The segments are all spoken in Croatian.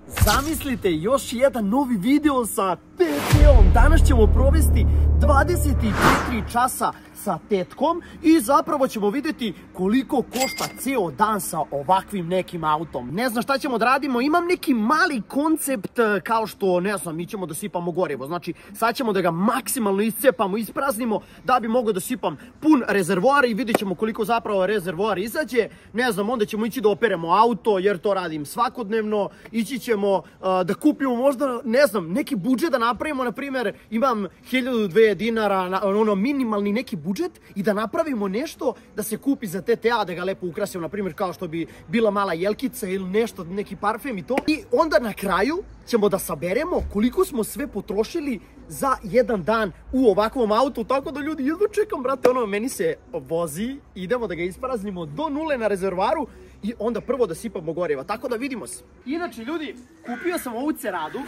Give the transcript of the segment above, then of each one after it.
Zamislite, još jedan novi video sa TT-om. Danas ćemo provesti 24 časa sa tetkom i zapravo ćemo vidjeti koliko košta ceo dan sa ovakvim nekim autom. Ne znam šta ćemo da radimo, imam neki mali koncept kao što, ne znam, mi ćemo da sipamo gorivo. Znači, sad ćemo da ga maksimalno iscepamo, ispraznimo da bi mogao da sipam pun rezervoar i vidjet ćemo koliko zapravo rezervoar izađe. Ne znam, onda ćemo ići da operemo auto jer to radim svakodnevno. Ići ćemo da kupimo možda, ne znam, neki budžet da napravimo, na primjer, imam 1000-2 dinara, ono minimalni neki budžet i da napravimo nešto da se kupi za TTA, da ga lepo ukrasimo, na primjer kao što bi bila mala jelkica ili nešto, neki parfem i to. I onda na kraju ćemo da saberemo koliko smo sve potrošili za jedan dan u ovakvom autu, tako da ljudi, jedva čekam, brate, ono, meni se vozi, idemo da ga ispraznimo do nule na rezervoaru i onda prvo da sipamo goriva, tako da vidimo se. Inače, ljudi, kupio sam ovu ceradu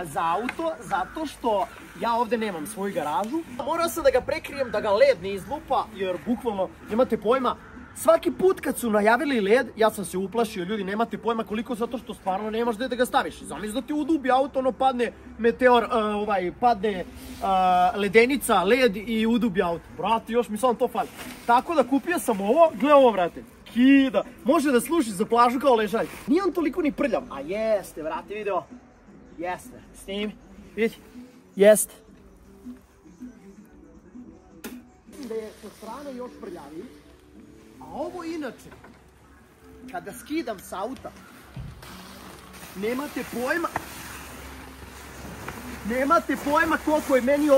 za auto, zato što ja ovdje nemam svoju garažu. Morao sam da ga prekrijem, da ga led ne izlupa, jer bukvalno, nemate pojma, svaki put kad su najavili led, ja sam se uplašio, ljudi, nemate pojma koliko, zato što stvarno nemaš gde da ga staviš. Zamisli da ti udubi auto, ono padne meteor, padne ledenica, led i udubi auto. Brate, još mi samo to fali. Tako da kupio sam ovo, gle ovo, brate. Kida, može da služi za plažu kao ležalj. Nije on toliko ni prljav, a jeste, brate, video. Jeste, snimi, vidi, jeste. Da je sa strane još prljaviji, a ovo inače, kada skidam s auta, nemate pojma koliko je meni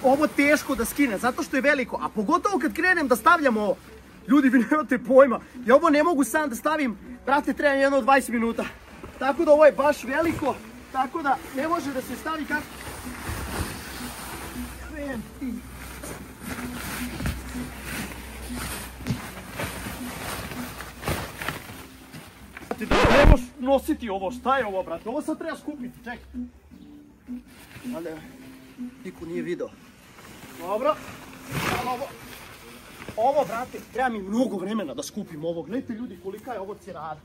ovo teško da skine, zato što je veliko, a pogotovo kad krenem da stavljam ovo. Ljudi, vi nemate pojma, ja ovo ne mogu sam da stavim, brate, treba jedno 20 minuta. Tako da ovo je baš veliko, tako da ne može da se stavi kako... Ne možeš nositi ovo, šta je ovo, brate? Ovo sad treba skupiti, čekaj. Ali, niko nije video. Dobro, ovo, brate, treba mi mnogo vremena da skupim ovo. Gledajte, ljudi, kolika je ovo cerada.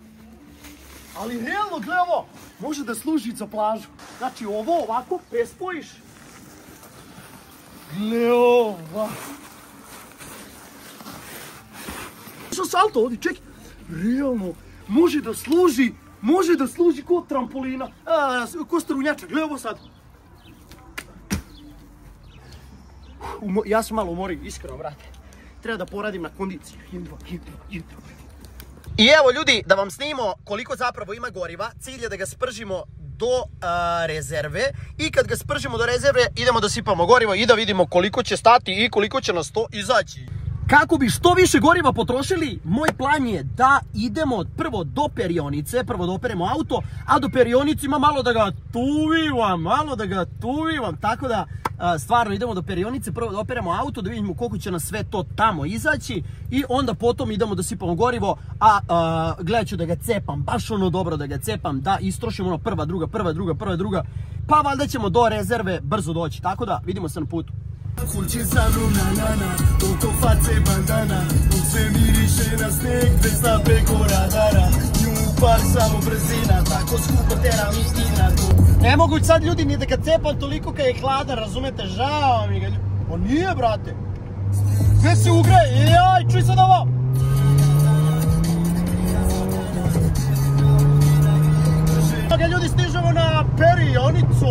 Ali realno, gle ovo, može da služi za plažu. Znači, ovo ovako prespojiš. Gle ovo. Što salto ovdje, čekaj. Realno, može da služi kod trampolina, kod strunjača. Gle ovo sad. Ja sam malo umorio, iskreno, brate. Treba da poradim na kondiciji. I evo, ljudi, da vam snimimo koliko zapravo ima goriva. Cilj je da ga spržimo do rezerve i kad ga spržimo do rezerve idemo da sipamo gorivo i da vidimo koliko će stati i koliko će nas to izaći. Kako bi što više goriva potrošili, moj plan je da idemo prvo do perionice, prvo da operemo auto, a do perionice ima malo da ga tuvivam, tako da stvarno idemo do perionice, prvo da operemo auto, da vidimo koliko će nas sve to tamo izaći i onda potom idemo da sipamo gorivo, a gledat ću da ga cepam, baš ono dobro da ga cepam, da istrošimo ono prva, druga, pa valjda ćemo do rezerve brzo doći, tako da vidimo se na putu. Kućica runanana, oko face bandana, dok sve miriše na sneg, vesna preko radara, nju par samo brzina, tako skupo tera mi stina tu. Ne mogu sad, ljudi, ni da ga cepam toliko kad je hladan, razumete, žao mi ga ljudi. O nije, brate, sve se ugreje, jaj, čuj sad ovo. Ljudi, stižemo na perionicu,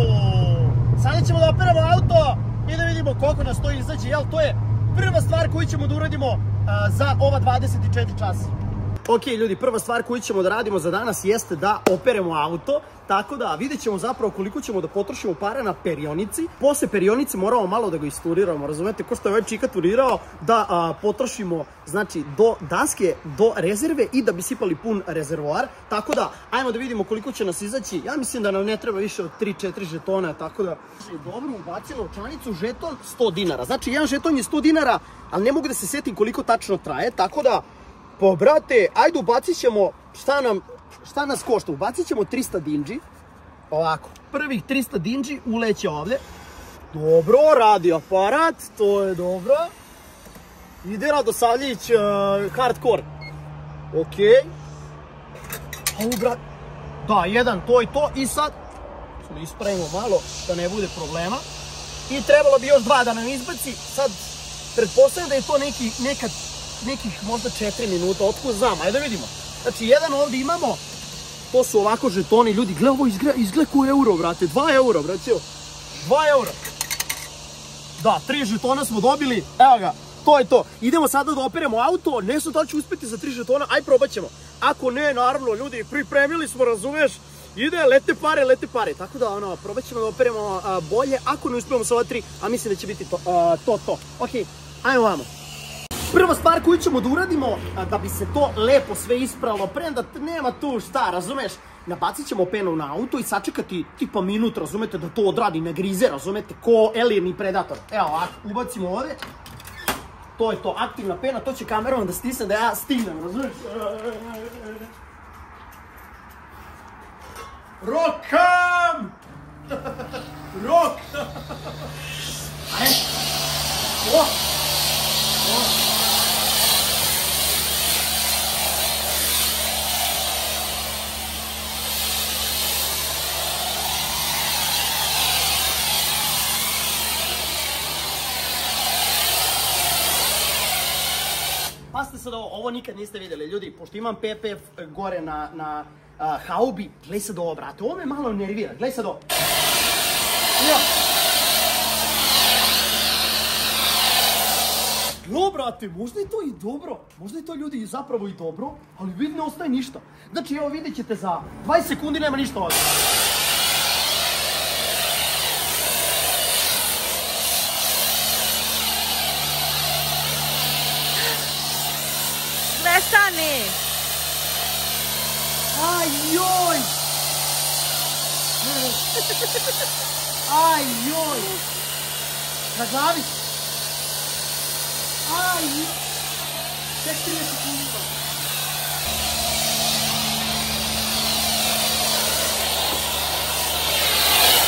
sada ćemo da operamo auto i da vidimo koliko nas to izađe, jel, to je prva stvar koju ćemo da uradimo za ova 24 časa. Ok, ljudi, prva stvar koju ćemo da radimo za danas jeste da operemo auto, tako da vidjet ćemo zapravo koliko ćemo da potrošimo para na perionici. Posle perionice moramo malo da ga isturiramo, razumete, ko što je ovaj čika turirao, da potrošimo, znači, do daske, do rezerve i da bi sipali pun rezervoar. Tako da, ajmo da vidimo koliko će nas izaći. Ja mislim da nam ne treba više od 3-4 žetona, tako da... Dobro, ubacila novčanicu, žeton 100 dinara. Znači, jedan žeton je 100 dinara, ali ne mogu da se setim koliko tačno traje, tako da... Pa, brate, ajde ubacit ćemo, šta nas košta, ubacit ćemo 300 dinđi, ovako, prvih 300 dinđi uleće ovdje, dobro, radi aparat, to je dobro, ide Radosavljević hardcore, okej, brate, Da, jedan, to i to. I sad, ispravimo malo, da ne bude problema. I trebalo bi još 2 da nam izbaci. Sad, pretpostavljam da je to nekih možda 4 minuta, otkud znam, ajde da vidimo. Znači, jedan ovdje imamo, to su ovako žetoni, ljudi, gle ovo izgleda ko euro, brate, 2 euro, brate, 2 euro. Da, 3 žetona smo dobili, evo ga, to je to. Idemo sada da operemo auto, ne znam da li ću uspjeti za 3 žetona, aj probat ćemo. Ako ne, naravno, ljudi, pripremili smo, razumeš, ide, lete pare, tako da, ono, probat ćemo da operemo bolje, ako ne uspijemo sa ova 3, a mislim da će biti to. Ok, ajmo vamo. Prva stvar koju ćemo da uradimo, da bi se to lepo sve ispravilo, premda nema tu šta, razumeš, nabacit ćemo penu na auto i sačekati tipa minut, razumete, da to odradi, ne grize, razumete, ko Alien i Predator. Evo ovako, ubacimo ovdje, to je to, aktivna pena, to će kamerom da stisne da ja stignem, razumeš. Rokam! Rok! Ajde! Pazite sad ovo nikad niste vidjeli, ljudi, pošto imam PPF gore na haubi, gledaj sad ovo, brate, ovo me malo nervira, gledaj sad ovo. No, brate, možda je to i dobro, možda je to ljudi zapravo i dobro, ali vidi ne ostaje ništa. Znači, evo vidjet ćete za 20 sekundi nema ništa ovdje. Prestani! Ajoj! Ajoj! Na glavi! Ajoj! Tek 30 sekundi.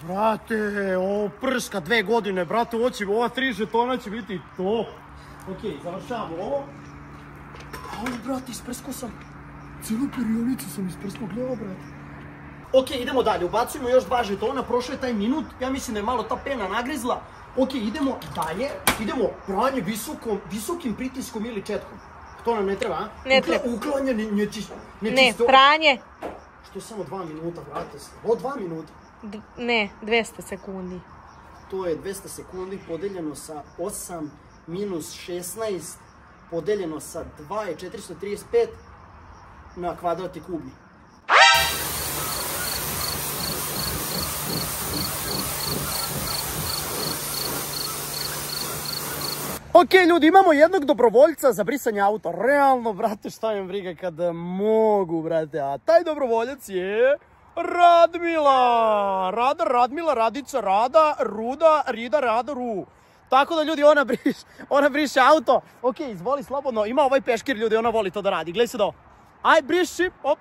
Brate, ovo prska 2 godine, brate, ova 3 žetona će biti top. Ok, završavamo ovo. Ovo, brate, isprskao sam. Cijelu perionicu sam isprskao, gledao, brate. Ok, idemo dalje, ubacujemo još 2 žetona, prošao je taj minut, ja mislim da je malo ta pena nagrizla. Ok, idemo dalje, idemo pranje visokim pritiskom ili četkom. To nam ne treba, a? Ne treba. Uklanjanje nečisto. Ne, pranje. Što je samo 2 minuta, brate, ovo 2 minuta. Ne, 200 sekundi. To je 200 sekundi podeljeno sa 8 minus 16 podeljeno sa 2 je 435 na kvadrat i kubni. Ok, ljudi, imamo jednog dobrovoljca za brisanje auta. Realno, brate, šta im briga kad mogu, brate. A taj dobrovoljac je Radmila. Radmila, Radica, Rada, Ruda, Rida, Rada, Ru. Tako da, ljudi, ona briše auto. Ok, izvoli slobodno. Ima ovaj peškir, ljudi, ona voli to da radi. Gledaj se do. Aj, briši, op.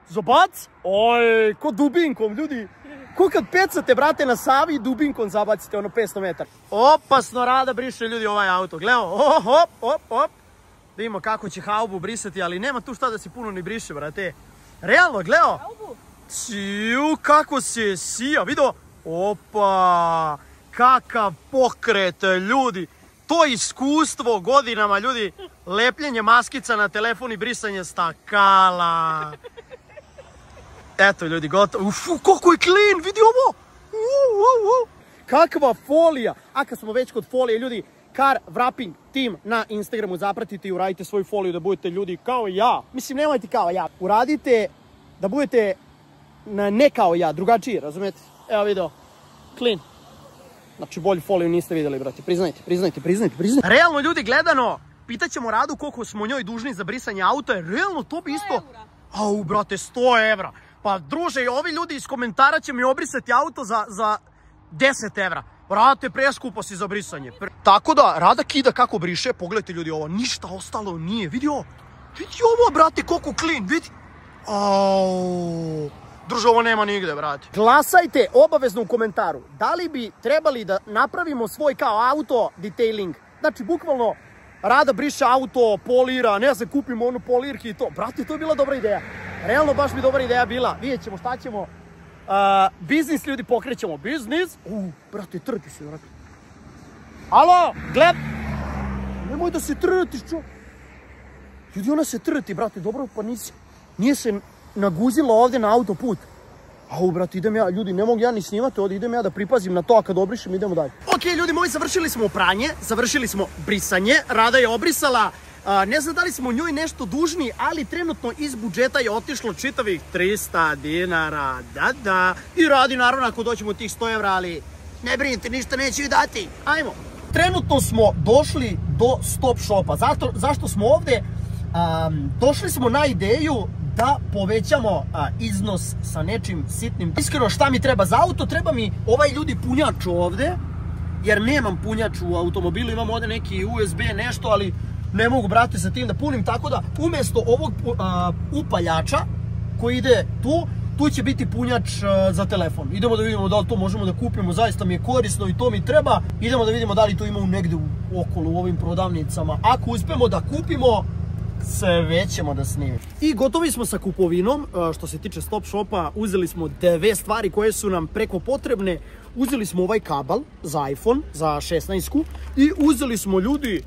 Zobac. Oj, ko dubinkom, ljudi. Ko kad pecate, brate, na Savi i dubinkom zabacite, ono 500 metara. Opasno Rada briše, ljudi, ovaj auto. Gledamo, hop. Da imamo kako će haubu brisati, ali nema tu šta da se puno ni briše, brate. Realno, gledao. Ciju, kako se sija, vidio? Opa, kakav pokret, ljudi. To iskustvo godinama, ljudi. Lepljenje maskica na telefon i brisanje stakala. Eto, ljudi, gotovo. Ufu, koliko je clean, vidi ovo. Kakva folija. A kad smo već kod folije, ljudi, Car Wrapping Team na Instagramu zapratite i uradite svoju foliju da budete, ljudi, kao ja. Mislim, nemojte kao ja. Uradite da budete ne kao ja, drugačiji, razumijete? Evo video, clean. Znači, bolju foliju niste vidjeli, brate. Priznajte. Realno, ljudi, gledano, pitaćemo Radu koliko smo njoj dužni za brisanje auta. Realno, to bi isto... Au, brate, 100 evra. Pa, druže, ovi ljudi iz komentara će mi obrisati auto za 10 evra. Brate, preskupo si za brisanje. Tako da, Rada kida kako briše. Pogledajte, ljudi, ovo. Ništa ostalo nije. Vidi ovo, brate, koliko clean. Vidi. Au. Druže, ovo nema nigde, brate. Glasajte obavezno u komentaru. Da li bi trebali da napravimo svoj kao auto detailing? Znači, bukvalno, Rada briše auto, polira, ne znam, kupimo onu polirke i to. Brate, to je bila dobra ideja. realno baš mi dobra ideja bila. Vidjet ćemo šta ćemo. Biznis ljudi pokrećemo. Biznis. Brate, trti se, brate. Alo, gled. Nemoj da se trtiš, čo. Ljudi, ona se trti, brate, dobro, pa nije se naguzila ovdje na autoput. Au, brate, idem ja, ljudi, ne mogu ja ni snimati ovdje, idem ja da pripazim na to, a kad obrišem, idemo dalje. Ok, ljudi moji, završili smo pranje, završili smo brisanje, Rada je obrisala. Ne znam da li smo njoj nešto dužni, ali trenutno iz budžeta je otišlo čitavih 300 dinara, da. I Radi, naravno, ako doćemo tih 100 evra, ali ne brinite, ništa neće joj dati. Ajmo. Trenutno smo došli do stop shopa. Zašto smo ovdje? Došli smo na ideju da povećamo iznos sa nečim sitnim. Iskreno, šta mi treba za auto? Treba mi ovaj ljudi punjač ovdje, jer nemam punjač u automobilu, imam ovdje neki USB nešto, ali ne mogu, brate, sa tim da punim, tako da umjesto ovog upaljača koji ide tu će biti punjač za telefon. Idemo da vidimo da li to možemo da kupimo, zaista mi je korisno i to mi treba. Idemo da vidimo da li to imamo negdje okolo u ovim prodavnicama. Ako uspemo da kupimo, sve ćemo da snimimo. I gotovi smo sa kupovinom. Što se tiče stop shopa, uzeli smo 2 stvari koje su nam preko potrebne. Uzeli smo ovaj kabel za iPhone, za 16-ku i uzeli smo, ljudi,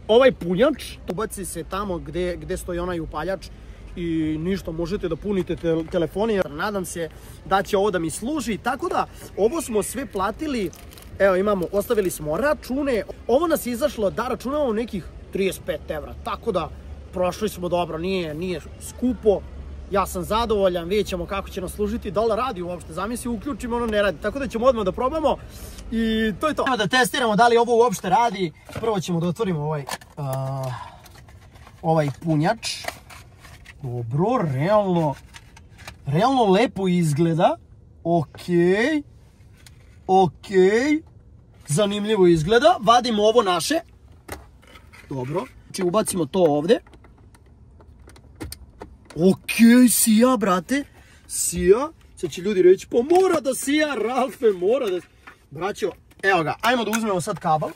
ovaj punjač. Ubaci se tamo gde stoji onaj upaljač i ništa, možete da punite telefone. Nadam se da će ovo da mi služi, tako da ovo smo sve platili. Evo, ostavili smo račune. Ovo nas je izašlo da računamo nekih 35 evra, tako da prošli smo dobro, nije skupo. Ja sam zadovoljan, vidjet ćemo kako će nas služiti, da li radi uopšte, zamisli, uključimo, ono ne radi, tako da ćemo odmah da probamo i to je to. Da testiramo da li ovo uopšte radi. Prvo ćemo da otvorimo ovaj punjač. Dobro, realno lepo izgleda. Ok, zanimljivo izgleda. Vadimo ovo naše. Dobro, znači ubacimo to ovdje. Ok, sija, brate, sija. Sad će ljudi reći, pa mora da sija, Ralfe, mora da... Braćo, evo ga, ajmo da uzmemo sad kabel.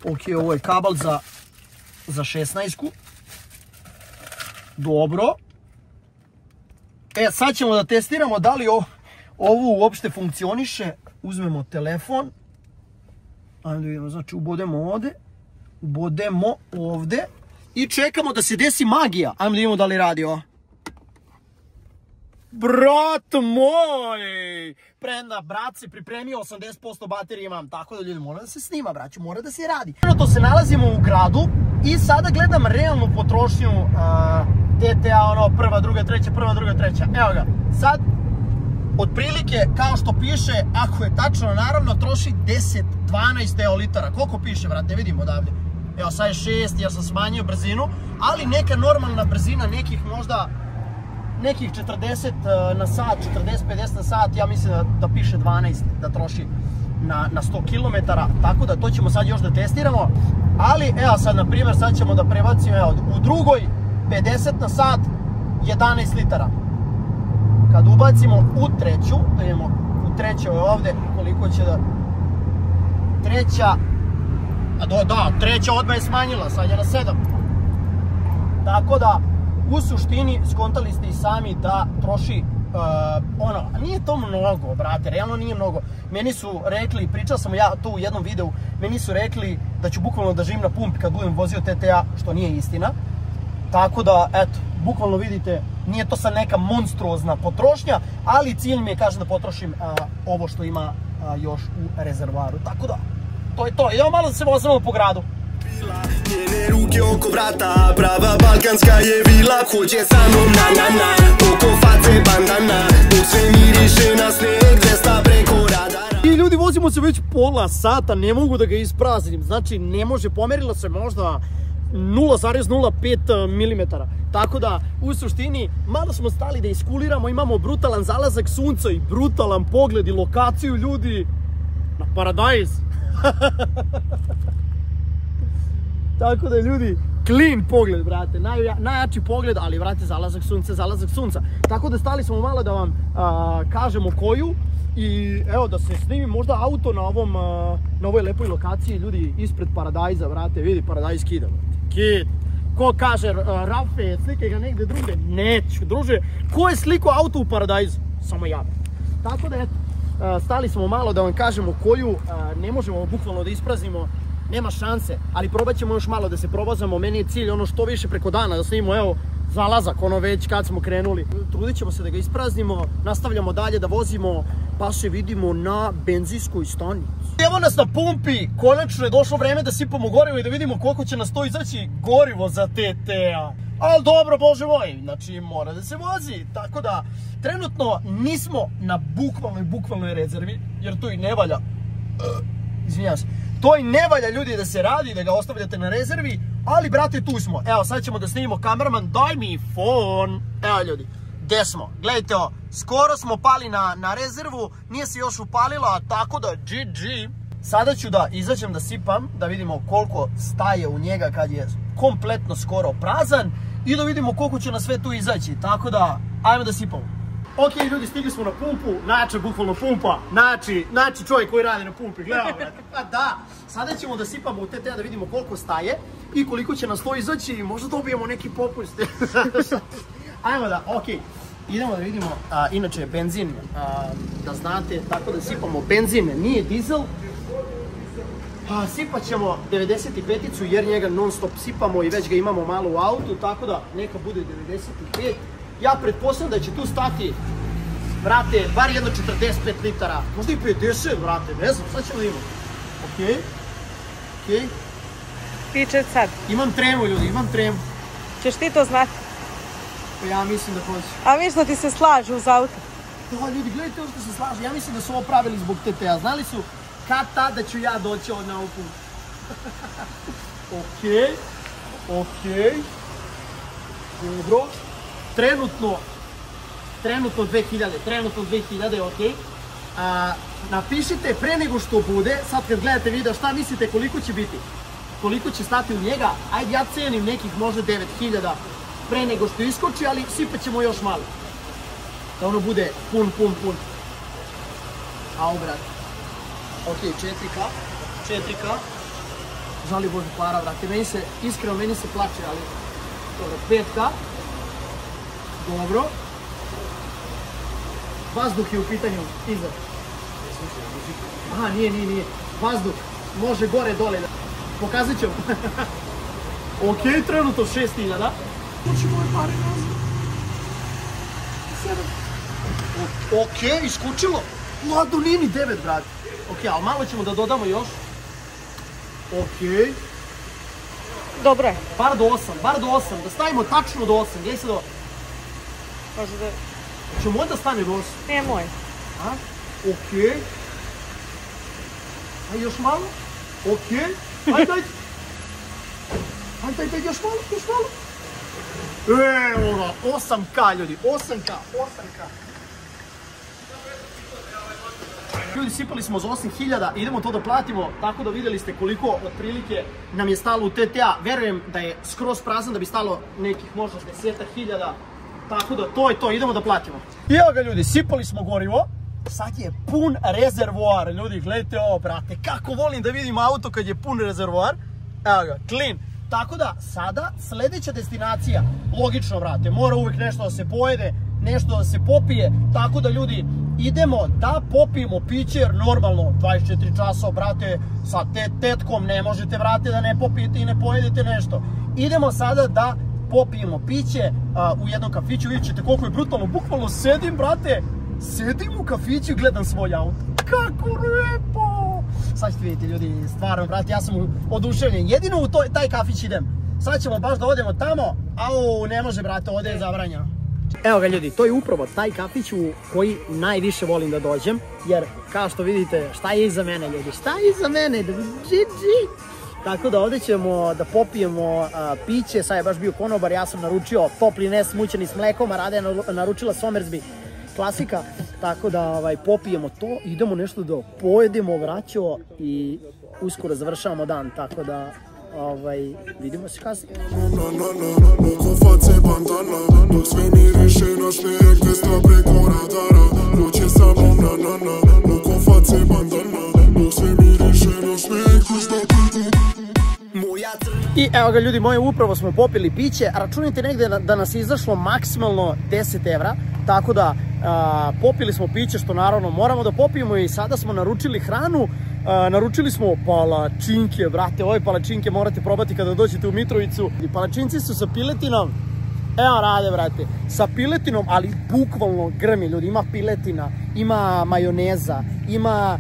Ok, ovo je kabel za 16-ku. Dobro. Sad ćemo da testiramo da li ovo uopšte funkcioniše. Uzmemo telefon. Ajmo da vidimo, znači ubodemo ovdje i čekamo da se desi magija. Ajmo da vidimo da li radi ovo. Brat moj! Prenda, brat se pripremio, 80% baterije imam, tako da ljudi, mora da se snima, braću, mora da se radi. To se nalazimo u gradu i sada gledam realnu potrošnju TTA, prva, druga, treća, prva, druga, treća. Evo ga, sad, otprilike, kao što piše, ako je tačno, naravno, troši 10-12 eolitara. Koliko piše, brate, vidimo odavde. Evo, sad je 6, ja sam smanjio brzinu, ali neka normalna brzina, nekih 40 na sat, 40-50 na sat, ja mislim da piše 12 da troši na 100 km, tako da to ćemo sad još da testiramo. Ali, evo sad, na primjer, sad ćemo da prebacimo, evo, u drugoj 50 na sat, 11 litara. Kad ubacimo u treću, da vidimo u trećoj ovdje koliko će da... treća odmah je smanjila, sad je na 7. Tako da, u suštini, skontali ste i sami da troši, nije to mnogo, brate, realno nije mnogo. Meni su rekli, pričao sam ja to u jednom videu, meni su rekli da ću bukvalno da živim na pumpi kad budem vozio TTA, što nije istina. Tako da, eto, bukvalno vidite, nije to sad neka monstruozna potrošnja, ali cilj mi je, kažem, da potrošim ovo što ima još u rezervoaru. Tako da, to je to. Idemo malo da se vozimo po gradu. Njene ruke oko vrata, prava balkanska je vila, hoće sa mnom na, oko face bandana, dok sve miriše na sneg, 200 preko radara. I ljudi, vozimo se već pola sata, ne mogu da ga ispraznim, znači ne može, pomerilo se možda 0,05 mm. Tako da, u suštini, malo smo stali da iskuliramo, imamo brutalan zalazak sunca i brutalan pogled i lokaciju, ljudi, na paradajz. Tako da, ljudi, clean pogled, brate, najjači pogled, ali, brate, zalazak sunca. Tako da stali smo malo da vam kažemo koju i evo da se snimi možda auto na ovoj lepoj lokaciji, ljudi, ispred paradajza, brate, vidi, paradajz kida, brate, kid. Ko kaže, Rafe, slikaj ga negdje drugdje. Neću, druže. Ko je slikao auto u paradajzu? Samo ja. Tako da, eto, stali smo malo da vam kažemo koju ne možemo bukvalno da ispraznimo. Nema šanse, ali probat ćemo još malo da se probazamo. Meni je cilj ono što više preko dana da snimimo, evo, zalazak, ono već kad smo krenuli. Trudit ćemo se da ga ispraznimo, nastavljamo dalje da vozimo, pa se vidimo na benzinskoj stanici. Evo nas na pumpi, konačno je došlo vreme da sipamo gorivo i da vidimo koliko će nas to izaći gorivo za TT-a. Ali dobro, bože moj, znači mora da se vozi, tako da trenutno nismo na bukvalnoj rezervi, jer to i ne valja. Izvinjavam se. To i ne valja, ljudi, da se radi, da ga ostavljate na rezervi, ali brate, tu smo. Evo, sad ćemo da snimimo, kameraman, daj mi fon. Evo, ljudi, gdje smo? Gledajte ovo, skoro smo pali na rezervu, nije se još upalila, tako da GG. Sada ću da izađem da sipam, da vidimo koliko staje u njega kad je kompletno skoro prazan i da vidimo koliko će na sve tu izaći, tako da, ajmo da sipamo. Ok, ljudi, stigli smo na pumpu, znači bukvalno pumpa, znači čovjek koji radi na pumpi, gledamo, brate. Pa da, sada ćemo da sipamo u TT-a da vidimo koliko staje i koliko će nas to izaći i možda dobijemo neki popust. Ajmo da, ok, idemo da vidimo, inače benzin, da znate, tako da sipamo benzin, nije dizel. Sipat ćemo 95-icu jer njega non stop sipamo i već ga imamo malo u autu, tako da neka bude 95. Ja pretpostavljam da će tu stati, vrate, bar jedno 45 litara, možda i 50, vrate, ne znam, sad ćemo da imamo. Okej. Piče sad. Imam tremu, ljudi, imam tremu. Češ ti to znati? Pa ja mislim da hoće. A mi što ti se slažu uz auto? Da, ljudi, gledajte ovo što se slaže, ja mislim da su ovo pravili zbog TT-a, znali su kad tada ću ja doći od na ovu pumpu. Okej. Dobro. Trenutno 2000, ok. Napišite pre nego što bude, sad kad gledate video, šta mislite koliko će biti? Koliko će stati u njega? Ajde, ja cenim nekih možda 9000 pre nego što iskoči, ali sipat ćemo još malo. Da ono bude pun. Au, brate. Ok, 4K. Žali Bože para, brate. Iskreno, meni se plače, ali... Dobro, 5K. Dobro. Vazduh je u pitanju, iza. Aha, nije. Vazduh, može gore, dole. Pokazat ćemo. Ok, trenutno 6000. Hoćemo ove pare nazad. 7. Ok, iskučilo. Mlado, nije ni 9, brate. Ok, ali malo ćemo da dodamo još. Ok. Dobro je. Bar do 8, da stavimo tačno do 8, gdje se do... Može da... Ćemo onda stane do 8? Nije moj. Okej. Ajde još malo. Okej. Ajde, još malo. Evo ga, 8K, ljudi, 8K. Ljudi, sipali smo za 8000, idemo to da platimo, tako da vidjeli ste koliko otprilike nam je stalo u TT-a. Verujem da je skroz prazan, da bi stalo nekih možda 10.000, tako da to je to, idemo da platimo. I evo ga, ljudi, sipali smo gorivo, sad je pun rezervoar, ljudi, gledajte ovo, brate, kako volim da vidim auto kad je pun rezervoar. Evo ga, clean. Tako da, sada sljedeća destinacija, logično, brate, mora uvijek nešto da se pojede, nešto da se popije, tako da, ljudi, idemo da popijemo piće, jer normalno 24 časa, brate, sa tetkom ne možete, brate, da ne popijete i ne pojedete nešto. Idemo sada da popijemo piće u jednom kafiću, vidjet ćete koliko je brutalno, bukvalno sedim, brate, sedim u kafiću i gledam svoj auto. Kako lepo! Sad ćete vidjeti, ljudi, stvarno, brate, ja sam oduševljen, jedino u taj kafić idem. Sad ćemo baš da odemo tamo, au, ne može, brate, ovdje je zabranjeno. Evo ga, ljudi, to je upravo taj kafić u koji najviše volim da dođem, jer kao što vidite, šta je iza mene, ljudi, šta je iza mene, tako da ovdje ćemo da popijemo piće, sad je baš bio konobar, ja sam naručio topli nes smućeni s mlekom, a Rada je naručila Somersby klasika, tako da popijemo to, idemo nešto da pojedemo, vraćamo i uskoro završavamo dan, tako da vidimo se kasnije. I evo ga ljudi moji, upravo smo popili piće, računajte negde da nas je izašlo maksimalno 10 evra, tako da popili smo piće što naravno moramo da popijemo i sada smo naručili hranu, naručili smo palačinke, brate, ove palačinke morate probati kada dođete u Mitrovicu. I palačinci su sa piletinom, evo rade brate, sa piletinom, ali bukvalno grmi ljudi, ima piletina, ima majoneza, ima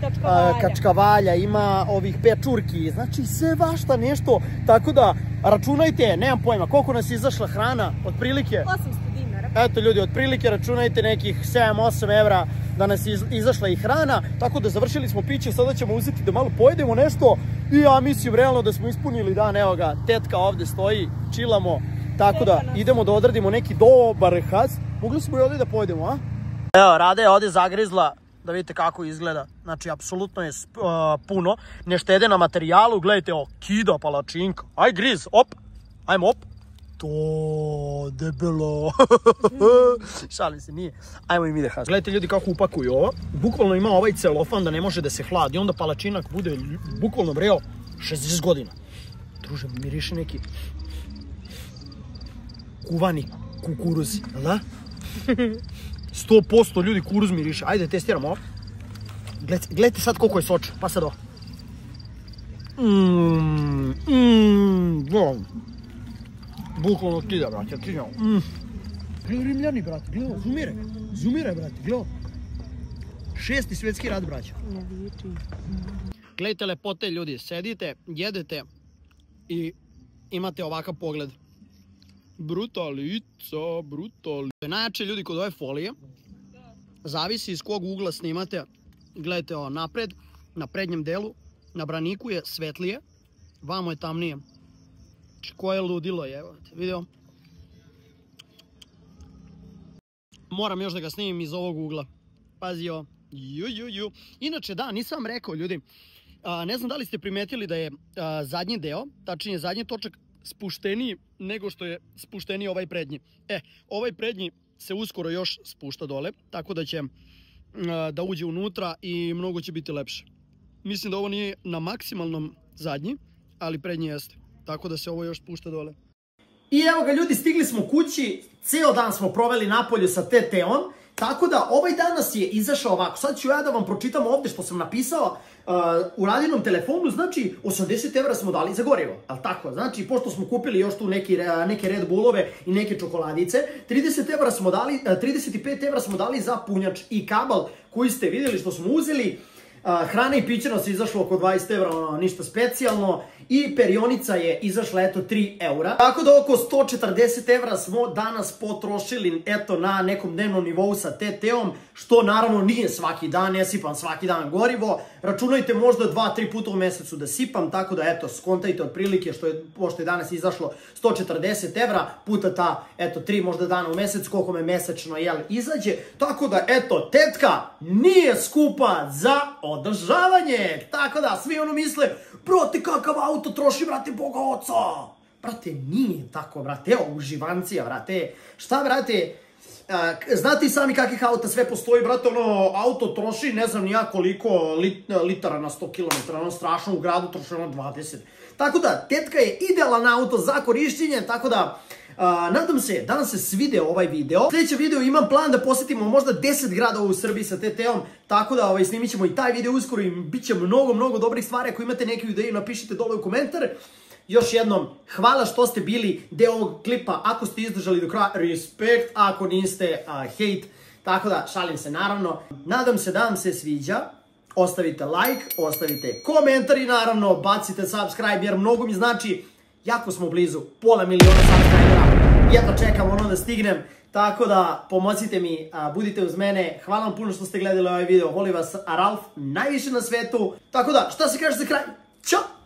kačkavalja, ima ovih pečurki, znači sve vašta nešto, tako da računajte, nemam pojma, koliko nas je izašla hrana, otprilike 800 dinara. Eto ljudi, otprilike računajte nekih 7-8 evra da nas je izašla i hrana, tako da završili smo piće, sada ćemo uzeti da malo pojedemo nešto i ja mislim realno da smo ispunili dan, evo ga, tetka ovde stoji, čilamo. Tako da idemo da odradimo neki dobar has. Mogli smo i ovdje da pojedemo, a? Evo, Rada je ovdje zagrizla, da vidite kako izgleda. Znači, apsolutno je puno. Ne štede na materijalu, gledajte, evo, kida palačinka. Aj, griz, op, ajmo, op. To, debelo. Šalim se, nije. Ajmo i mi da has. Gledajte ljudi kako upakuju ovo. Bukvalno ima ovaj celofan da ne može da se hladi. Onda palačinak bude bukvalno vreo 60 godina. Druže, miriše neki kuvani kukuruzi, jel da? 100% ljudi kuruz miriše. Ajde, testiramo ovo. Gledajte sad koliko je sočan, pa sad ovo. Bukvalno kida, brate, kida. Gledaj Rimljani, brate, gledaj, zumiraj, brate, gledaj. 6. svjetski rat, braća. Gledajte lepote, ljudi, sedite, jedete i imate ovakav pogled. Brutalica. Najjače ljudi kod ove folije, zavisi iz kog ugla snimate. Gledajte ovo napred, na prednjem delu, na braniku je svetlije, vamo je tamnije. Koje ludilo je, evo, vidio? Moram još da ga snimim iz ovog ugla. Pazi ovo. Inače da, nisam vam rekao ljudi, ne znam da li ste primetili da je zadnji deo, tačnije zadnji točak, spušteniji nego što je spušteniji ovaj prednji. Ovaj prednji se uskoro još spušta dole, tako da će da uđe unutra i mnogo će biti lepše. Mislim da ovo nije na maksimalnom zadnji, ali prednji jeste, tako da se ovo još spušta dole. I evo ga ljudi, stigli smo kući, ceo dan smo proveli napolju sa TT-om, tako da ovaj danas je izašao ovako. Sad ću ja da vam pročitam ovdje što sam napisao u Radinom telefonu, znači 80 evra smo dali za gorivo, ali tako, znači pošto smo kupili još tu neke Red Bullove i neke čokoladice, 35 evra smo dali za punjač i kabel koji ste vidjeli što smo uzeli. Hrana i piće nas je izašlo oko 20 evra, ništa specijalno, i perionica je izašla eto 3 eura. Tako da oko 140 evra smo danas potrošili eto na nekom dnevnom nivou sa TT-om, što naravno nije svaki dan, ne sipam svaki dan gorivo, računajte možda 2-3 puta u mesecu da sipam, tako da eto skontajte otprilike pošto je danas izašlo 140 evra puta ta eto 3 možda dana u mesec, koliko me mesečno izađe, tako da eto tetka nije skupa za održavanje, tako da svi ono misle, brate kakav auto troši, brate, Boga oca. Brate, nije tako, brate, evo, uživancija, brate. Šta, brate, znate i sami kakvih auta sve postoji, brate, ono, auto troši, ne znam nija koliko litara na 100 km, ono, strašno, u gradu troši ono 20. Tako da, tetka je idealan auto za korišćenje, tako da, nadam se da vam se svidio ovaj video. Sljedeći video imam plan da posjetimo možda 10 gradova u Srbiji sa TT-om, tako da snimit ćemo i taj video uskoro i bit će mnogo dobrih stvari. Ako imate neku ideju napišite dole u komentar. Još jednom, hvala što ste bili deo ovog klipa, ako ste izdržali do kraja, respekt, ako niste, hate, tako da šalim se naravno. Nadam se da vam se sviđa, ostavite like, ostavite komentar i naravno bacite subscribe jer mnogo mi znači. Jako smo blizu, 500 000 subscribera, jedno čekam ono da stignem, tako da pomocite mi, budite uz mene, hvala vam puno što ste gledali ovaj video, volim vas, Ralf, najviše na svetu, tako da, šta se kaže za kraj, ćao!